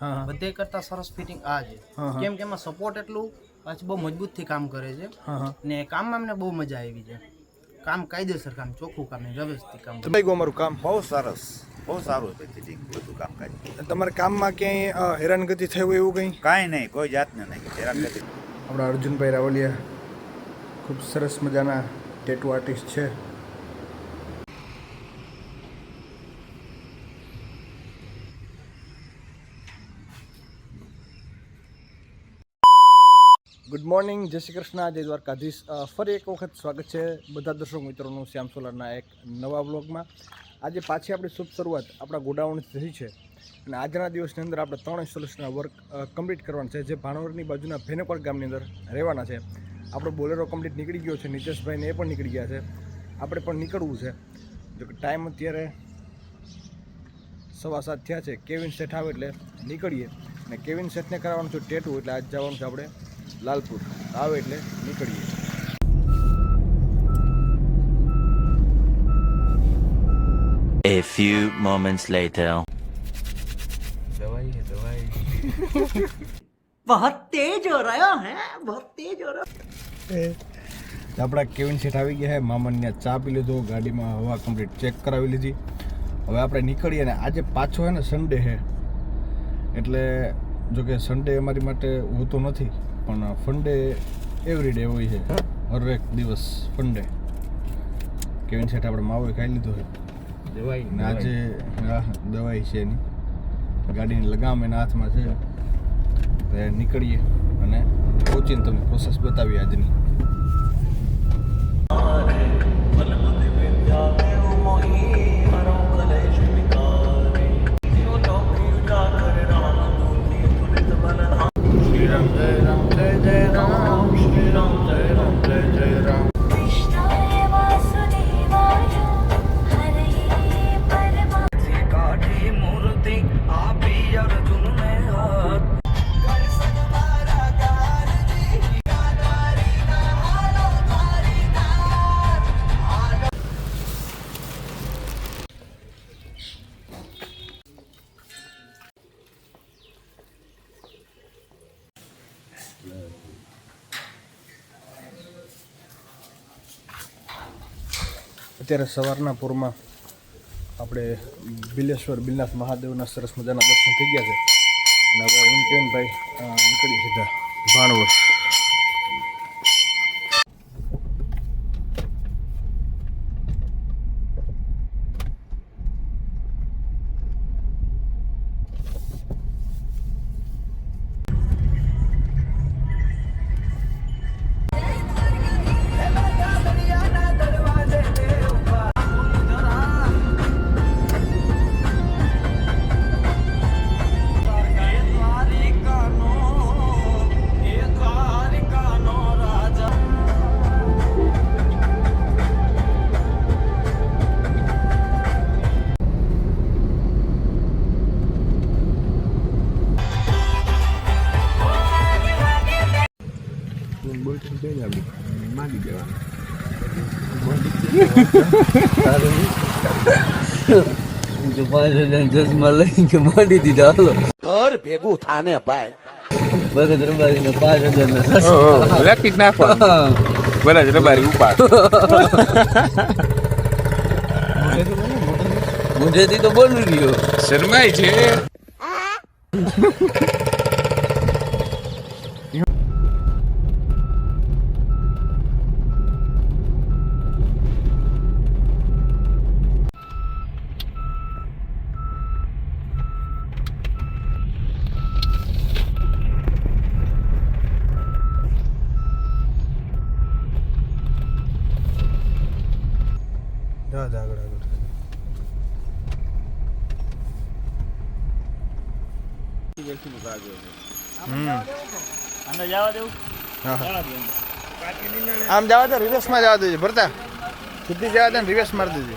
હા. બધે કરતા સરસ ફિટિંગ આ છે. હા. કેમ કે એમાં સપોર્ટ એટલું પાછું બહુ મજબૂતથી કામ કરે છે. હા. ને કામમાં મને બહુ મજા આવી છે. કામ કાયદેસર કામ, ચોખ્ખું કામ, વ્યવસ્થિત કામ. ભાઈ ગો અમારું કામ બહુ સરસ, બહુ સારું છે ફિટિંગ, બધું કામકાજ. તમારા કામમાં ક્યાંય હેરાનગતિ થયું એવું કંઈ? કાંઈ નહીં, કોઈ જાતનું નહીં, હેરાનગતિ. આપણા અર્જુનભાઈ રાવલિયા ખૂબ સરસ મજાના ટેટુ આર્ટિસ્ટ છે. ગુડ મોર્નિંગ, જય શ્રી કૃષ્ણ, જય દ્વારકાધીશ. ફરી એક વખત સ્વાગત છે બધા દર્શક મિત્રોનું શ્યામ સોલરના એક નવા વ્લોગમાં. આજે પાછી આપણી શુભ શરૂઆત આપણા ગોડાઉનથી થઈ છે અને આજના દિવસની અંદર આપણે 3 ઇન્સ્ટોલેશનના વર્ક કમ્પ્લીટ કરવાના છે, જે ભાણવડની બાજુના ભેનેકોડ ગામની અંદર રહેવાના છે. આપણો બોલેરો કમ્પ્લીટ નીકળી ગયો છે, નીતેશભાઈને એ પણ નીકળી ગયા છે, આપણે પણ નીકળવું છે. જો કે ટાઈમ અત્યારે 7:15 થયા છે. કેવિન સેટ આવે એટલે નીકળીએ અને કેવિન સેટને કરાવવાનું છે ટેટુ, એટલે આજ જવાનું છે આપણે લાલપુર. આવે એટલે નીકળીએ. A few moments later. દવાઈ દવાઈ बहुत तेज हो रहा है, बहुत तेज हो रहा है। આપણા કેવિન સેટ આવી ગયા છે. મામાને ચા પી લીધો, ગાડીમાં હવા કમ્પ્લીટ ચેક કરાવી લીધી. હવે આપણે નીકળીએ ને આજે પાછો છે ને સન્ડે છે, એટલે જો કે સન્ડે અમારી માટે હોતો નથી, પણ ફંડે એવરી ડે હોય છે, હરેક દિવસ ફંડે. કેવિન સેટ આપણે માવો ખાઈ લીધો છે દવાઈ ને આજે દવાઈ છે એની, ગાડીની લગામ એના હાથમાં છે. હવે નીકળીએ અને પહોંચીને તમને પ્રોસેસ બતાવીએ આજની. અત્યારે સવારના પૂરમાં આપણે બિલેશ્વર બિલનાથ મહાદેવના સરસ મજાના દર્શન થઈ ગયા છે અને હવે હું કેવિનભાઈ નીકળી સીધા ભાણવડ. ચશ્મા લઈને માંડી દીધા. હાલો ઘર ભેગું થાને ભાઈ. ભગત રબારી ને 5,000 લખી જ નાખવાનું. બરાબર રબારી ઉપાડ. મોઢેથી તો બોલી રહ્યો. શરમાય છે. આગળ આગળ આમ જવા દે, રિવર્સમાં જવા દેજો. ભરતા સીધી જવા દે ને રિવર્સ મારી દેજો.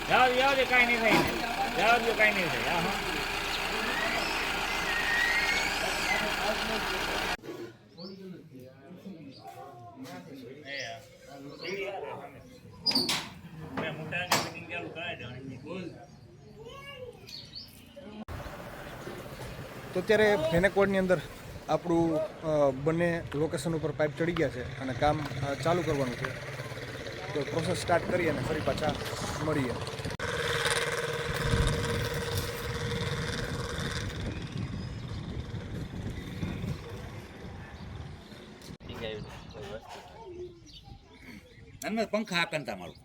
જાવ કાંઈ નહીં થાય, જાવ કાંઈ નહીં થાય. તો અત્યારે ભેનેકોડની અંદર આપણું બંને લોકેશન ઉપર પાઇપ ચડી ગયા છે અને કામ ચાલુ કરવાનું છે. તો પ્રોસેસ સ્ટાર્ટ કરીએ અને ફરી પાછા મળીએ. અને પંખા આકંતા મારું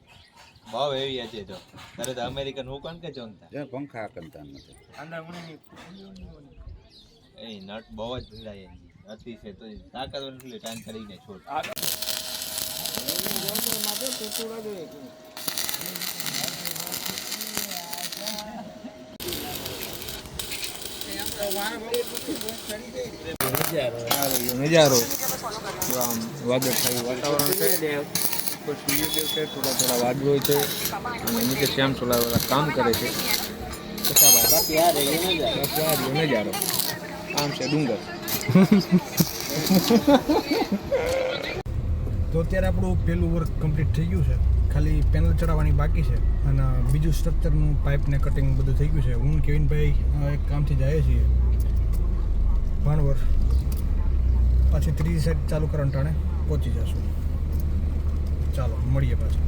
ભાવ એવી છે તો તારે તો અમેરિકન હુકન કે જોનતા જે પંખા આકંતા નથી એ નટ બહુ જ ભીડાય અતિશય તો તાકાત એટલે ટાઈમ કરીને છોડ નજારો આમ વાદળછાયું વાતાવરણ છે, સૂર્યદેવ છે, થોડા થોડા વાદળો છે અને નીચે શ્યામ સોલાવાળા કામ કરે છે. બાકી આ રહ્યો નજારો, આમ છે ડુંગર. તો અત્યારે આપણું પહેલું વર્ક કમ્પ્લીટ થઈ ગયું છે. ખાલી પેનલ ચડાવવાની બાકી છે અને બીજું સ્ટ્રક્ચરનું પાઇપ ને કટિંગ બધું થઈ ગયું છે. હું ને કેવિનભાઈ એક કામથી જઈએ છીએ ભાણવર, પાછી ત્રીજી સાઈડ ચાલુ કરવાનું ટાણે પહોંચી જશું. ચાલો મળીએ પાછા.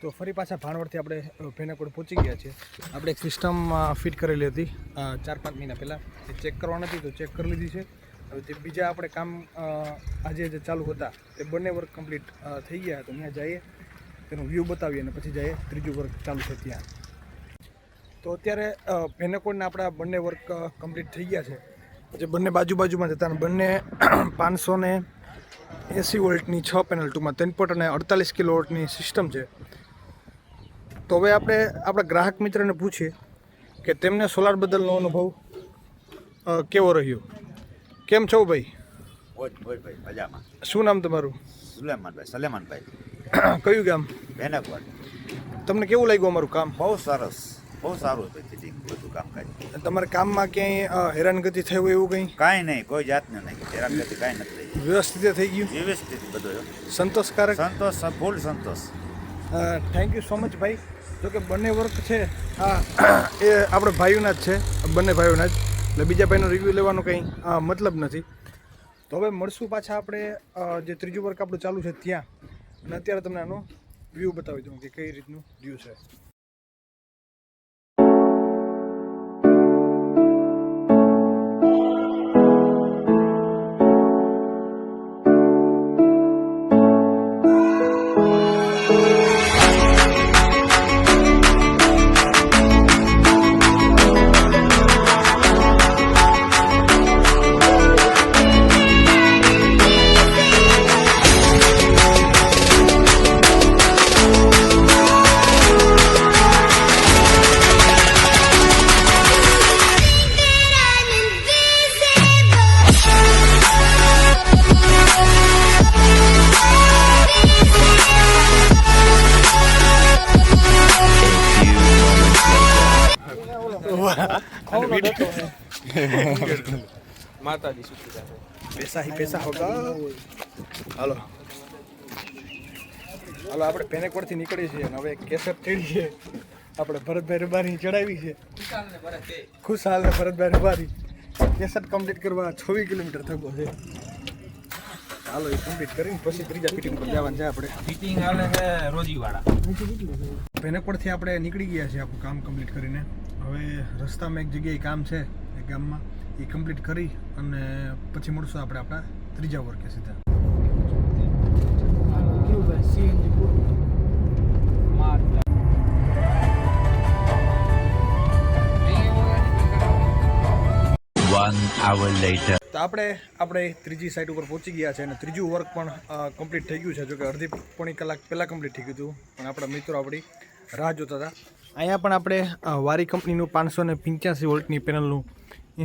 તો ફરી પાછા ભાણવડથી આપણે ભેનાકોડ પહોંચી ગયા છીએ. આપણે એક સિસ્ટમ ફિટ કરેલી હતી 4-5 મહિના પહેલાં. એ ચેક કરવા નથી તો ચેક કરી લીધી છે. હવે જે બીજા આપણે કામ આજે જે ચાલુ હતા એ બંને વર્ક કમ્પ્લીટ થઈ ગયા. તો ત્યાં જઈએ, તેનું વ્યૂ બતાવીએ અને પછી જઈએ ત્રીજું વર્ક ચાલુ છે ત્યાં. તો અત્યારે ભેનાકોડના આપણા બંને વર્ક કમ્પ્લીટ થઈ ગયા છે. જે બંને બાજુમાં જતા બંને 580 વોલ્ટની 6 પેનલ ટૂંકમાં 3 અને 48 કિલો વોલ્ટની સિસ્ટમ છે. તો હવે આપણે આપણા ગ્રાહક મિત્રને પૂછીએ કે તેમને સોલાર બદલનો અનુભવ કેવો રહ્યો. કેમ છો ભાઈ? ભાઈ મજામાં. શું નામ તમારું? સલેમાનભાઈ. કયું ગામ? ભેનાકોડ. તમને કેવું લાગ્યું અમારું કામ? બહુ સરસ, બહુ સારું હતું ફિટિંગ બધું કામકાજ. તમારા કામમાં ક્યાંય હેરાનગતિ થઈ હોય એવું કંઈ? કાંઈ નહીં, કોઈ જાતનું નહીં, હેરાનગતિ કાંઈ નથી થઈ. વ્યવસ્થિત થઈ ગયું? વ્યવસ્થિત બધું સંતોષકારક? સંતોષ, ફૂલ સંતોષ. થેન્ક યુ સો મચ ભાઈ. જો કે બંને વર્ક છે હા એ આપણે ભાઈઓના જ છે, બંને ભાઈઓના જ, એટલે બીજા ભાઈનો રિવ્યૂ લેવાનો કંઈ મતલબ નથી. તો હવે મળશું પાછા આપણે જે ત્રીજું વર્ક આપણું ચાલુ છે ત્યાં, અને અત્યારે તમને આનો વ્યૂ બતાવી દઉં કે કઈ રીતનું વ્યૂ છે. માતાજી સુખી રાખે. પૈસા હી પૈસા હોગા. હાલો આપણે ભેનેકોડથી નીકળીએ છીએ અને હવે કેસર ચડી છે. આપણે ભરતભાઈ રબારી ચડાવી છે. ખુશાલ ને ભરતભાઈ રબારી કેસર કમ્પ્લીટ કરવા 26 કિલોમીટર થકો છે. હાલો એ કમ્પ્લીટ કરીને પછી ત્રીજા ફિટિંગ પર જવાનું છે આપણે. ફિટિંગ હાલે છે રોજીવાળા. ભેનેકોડથી આપણે નીકળી ગયા છીએ આપણું કામ કમ્પ્લીટ કરીને. હવે રસ્તામાં એક જગ્યાએ કામ છે એ ગામમાં, એ કમ્પ્લીટ કરી અને પછી મળશું આપણે આપણા ત્રીજા વર્કે સીધા. તો આપણે ત્રીજી સાઈડ ઉપર પહોંચી ગયા છે અને ત્રીજું વર્ક પણ કમ્પ્લીટ થઈ ગયું છે. જોકે અડધી પોણી કલાક પહેલાં કમ્પ્લીટ થઈ ગયું હતું, પણ આપણા મિત્રો આપણી રાહ જોતા હતા. અહીંયા પણ આપણે વારી કંપનીનું 585 વોલ્ટની પેનલનું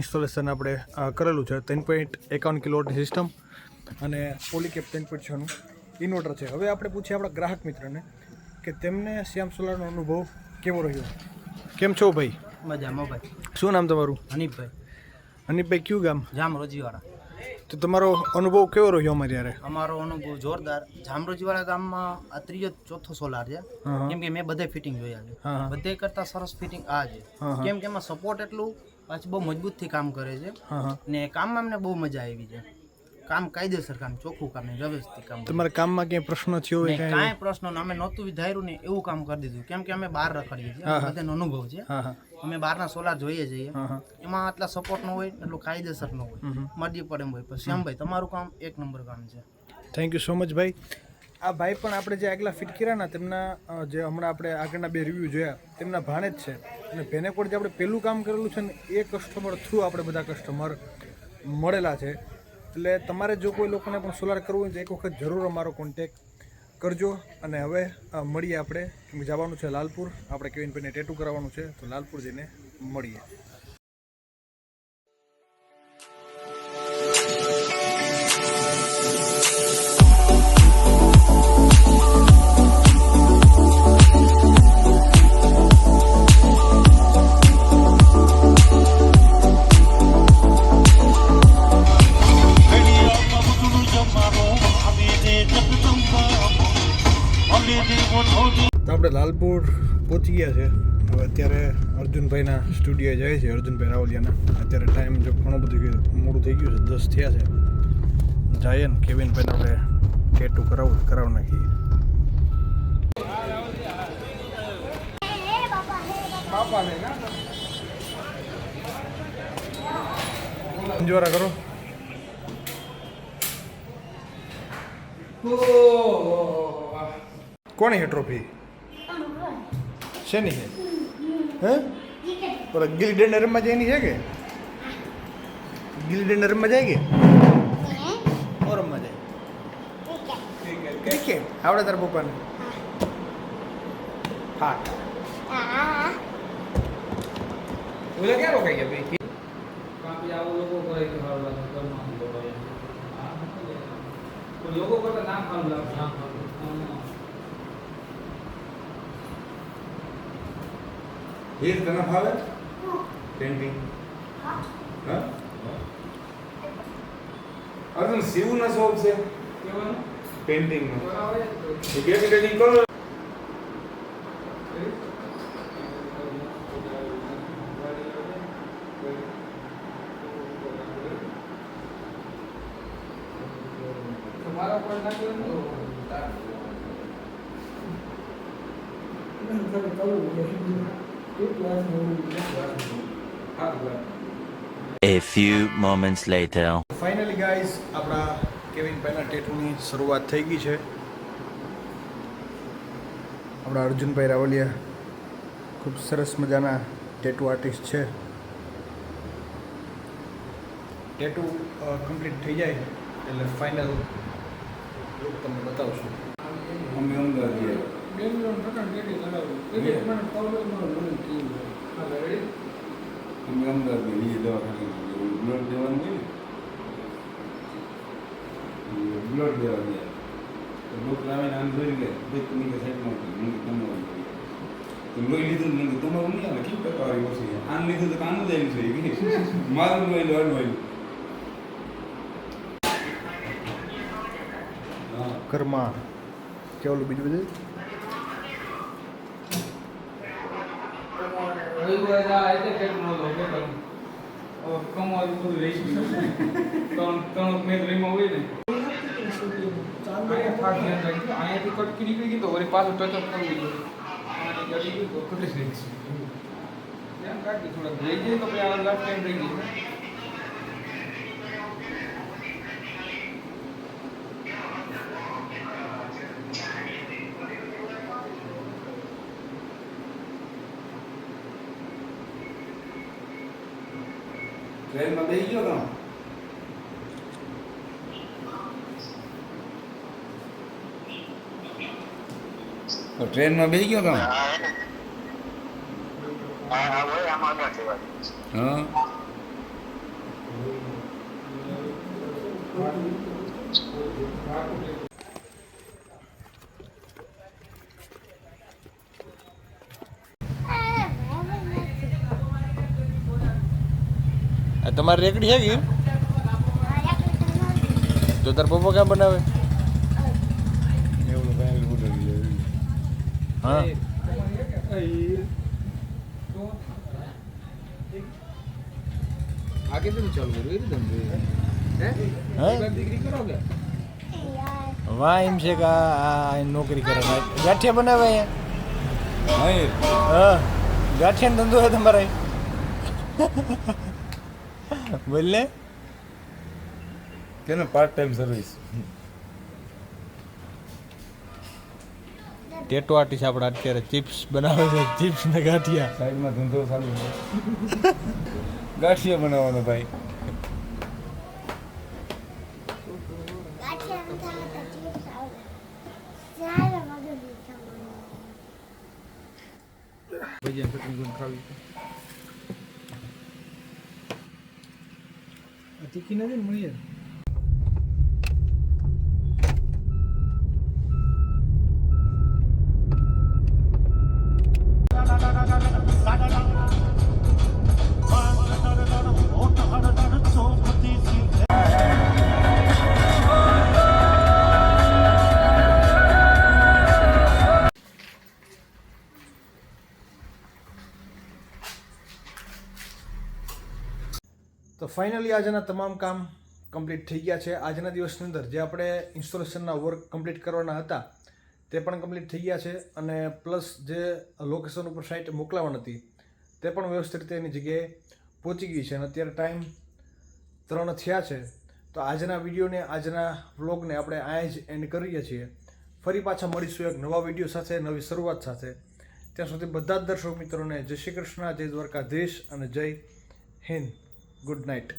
ઇન્સ્ટોલેશન આપણે કરેલું છે. 3.51 કિલોવોટની સિસ્ટમ અને પોલીકેપ 3.6નું ઇન્વર્ટર છે. હવે આપણે પૂછીએ આપણા ગ્રાહક મિત્રને કે તેમને શ્યામ સોલારનો અનુભવ કેવો રહ્યો. કેમ છો ભાઈ? મજામાં ભાઈ. શું નામ તમારું? હનીફભાઈ, હનીફભાઈ, કયું ગામ? જામરોજીવાળા. તો તમારો અનુભવ કેવો રહ્યો અમારે યારે? અમારો અનુભવ જોરદાર. જામરોજીવાળા ગામમાં આ ત્રીજો ચોથો સોલાર છે. હા. કેમ કે મેં બધે ફિટિંગ જોયા છે. હા. બધે કરતાં સરસ ફિટિંગ આ છે. હા. કેમ કે એમાં સપોર્ટ એટલું પાછું બહુ મજબૂતથી કામ કરે છે. હા. ને કામમાં અમને બહુ મજા આવી છે. કામ કાયદેસર કામ, ચોખ્ખું કામ ને વ્યવસ્થિત કામ. તમારા કામમાં ક્યાંય પ્રશ્ન થયો હોય? નહીં, કાંઈ પ્રશ્ન નહીં. અમે નહોતું વિધાર્યું ને એવું કામ કરી દીધું. કેમ કે અમે બહાર રખડીએ છીએ, બધાનો અનુભવ છે. હા. અમે બહારના સોલાર જોઈએ છીએ. હા. એમાં આટલા સપોર્ટ ન હોય, એટલું કાયદેસર ન હોય, મરજી પડે એમ હોય. પણ શ્યામભાઈ, તમારું કામ એક નંબર કામ છે. થેન્ક યુ સો મચ ભાઈ. આ ભાઈ પણ આપણે જે આગલા ફિટ કર્યા ને તેમના જે હમણાં આપણે આગળના 2 રિવ્યૂ જોયા તેમના ભાણે જ છે. અને ભેનેકોડ જે આપણે પહેલું કામ કરેલું છે ને એ કસ્ટમર થ્રુ આપણે બધા કસ્ટમર મળેલા છે. એટલે તમારે જો કોઈ લોકોને પણ સોલાર કરવું હોય તો એક વખત જરૂર અમારો કોન્ટેક કરજો. અને હવે મળીએ આપણે, કેમ કે જવાનું છે લાલપુર, આપણે કેવિનભાઈને ટેટુ કરાવવાનું છે, તો લાલપુર જઈને મળીએ. તો આપણે લાલપુર પહોંચી ગયા છે. હવે અત્યારે અર્જુનભાઈના સ્ટુડિયોએ જાય છે, અર્જુનભાઈ રાવલિયાના. અત્યારે ટાઈમ જો ઘણું બધું મોડું થઈ ગયું છે, 10 થયા છે. જઈએ ને કેવિનભાઈને આપણે ટેટુ કરાવી નાખીએ. જોરા કરો. કોની છે ટ્રોફી? શેની છે? હે? બોલો, ગિલ્લી ડંડા રમવા જાય એની છે કે? ગિલ્લી ડંડા રમવા જાય કે? ઓ રમવા જાય ક્રિકેટ આવડે તારા પપ્પાને? હા. ઓલા ક્યાં રોકાઈ ગયા ભાઈ? લોકો કરતા નામ ખાવાનું લાગે. હીર તને ફાવે પેન્ટિંગ? હા. અર્જુન શિવનો શોખ છે પેન્ટિંગનો. એ પેન્ટિંગ કરો. A few moments later. Finally guys, આપણા કેવિનભાઈના ટેટુની શરૂઆત થઈ ગઈ છે. આપણા અર્જુનભાઈ રાવલિયા ખૂબ સરસ મજાના ટેટુ આર્ટિસ્ટ છે. ટેટુ કમ્પ્લીટ થઈ જાય એટલે ફાઇનલ લુક તમને બતાવશું. અમે અંદર જઈએ. અમે અંદર જઈએ દવાખાને બ્લડ દેવાનું હોય ને, બ્લડ દેવા ગયા તો ડોક્ટર આવીને આમ જોઈ લે, ભાઈ તમે કે સાઈડમાં તમારું તો લોહી લીધું ને તમારું નહીં આવે, કેમ ટકાવારી ઓછી આમ લીધું તો કામ જ આવી છે મારું લોહી લડવાનું. ઘરમાં કેવું બીજું બધું અહીંયાથી કટકી નીકળી ગઈ તો વળી પાછું ટચઅપ કરવું જોઈએ. જડી ગયું તો ખુલ્લી રહી છે. કાઢી થોડાક રહી જાય તો પછી આ લાસ્ટ ટાઈમ રહી ગઈ. ટ્રેનમાં બેસી ગયો તમે? ટ્રેનમાં બેસી ગયો તમે? હા. તમારે રેકડી છે કે તો તાર પપ્પા કામ બનાવે એવું ભાઈ હોટલ હા આગે તો ચાલુ કર્યું એ ધંધો હા દીકરી કરો કે વાહ એમ છે કે આ નોકરી કરે ગાંઠિયા બનાવે અહીંયા હા ગાંઠિયાનો ધંધો છે તમારે બોલે કેનો પાર્ટ ટાઈમ સર્વિસ ટેટો આર્ટિસ્ટ આપણે અત્યારે ચિપ્સ બનાવે છે ચિપ્સ ને ગાંઠિયા સાઈડમાં ધંધો ચાલુ છે ગાંઠિયા બનાવવાનો ભાઈ ભજીયા ચટણી જોઈને ખાવી તીખી નથી ને મળી તો ફાઇનલી આજના તમામ કામ કમ્પ્લીટ થઈ ગયા છે. આજના દિવસની અંદર જે આપણે ઇન્સ્ટોલેશનના વર્ક કમ્પ્લીટ કરવાના હતા તે પણ કમ્પ્લીટ થઈ ગયા છે અને પ્લસ જે લોકેશન ઉપર સાઇટ મોકલાવાની હતી તે પણ વ્યવસ્થિત રીતે એની જગ્યાએ પહોંચી ગઈ છે અને અત્યારે ટાઈમ 3 થયા છે. તો આજના વિડીયોને આજના વ્લોગને આપણે અહીંયા જ એન્ડ કરીએ છીએ. ફરી પાછા મળીશું એક નવા વિડીયો સાથે, નવી શરૂઆત સાથે. ત્યાં સુધી બધા જ દર્શક મિત્રોને જય શ્રી કૃષ્ણ, જય દ્વારકાધીશ અને જય હિન્દ. Good night.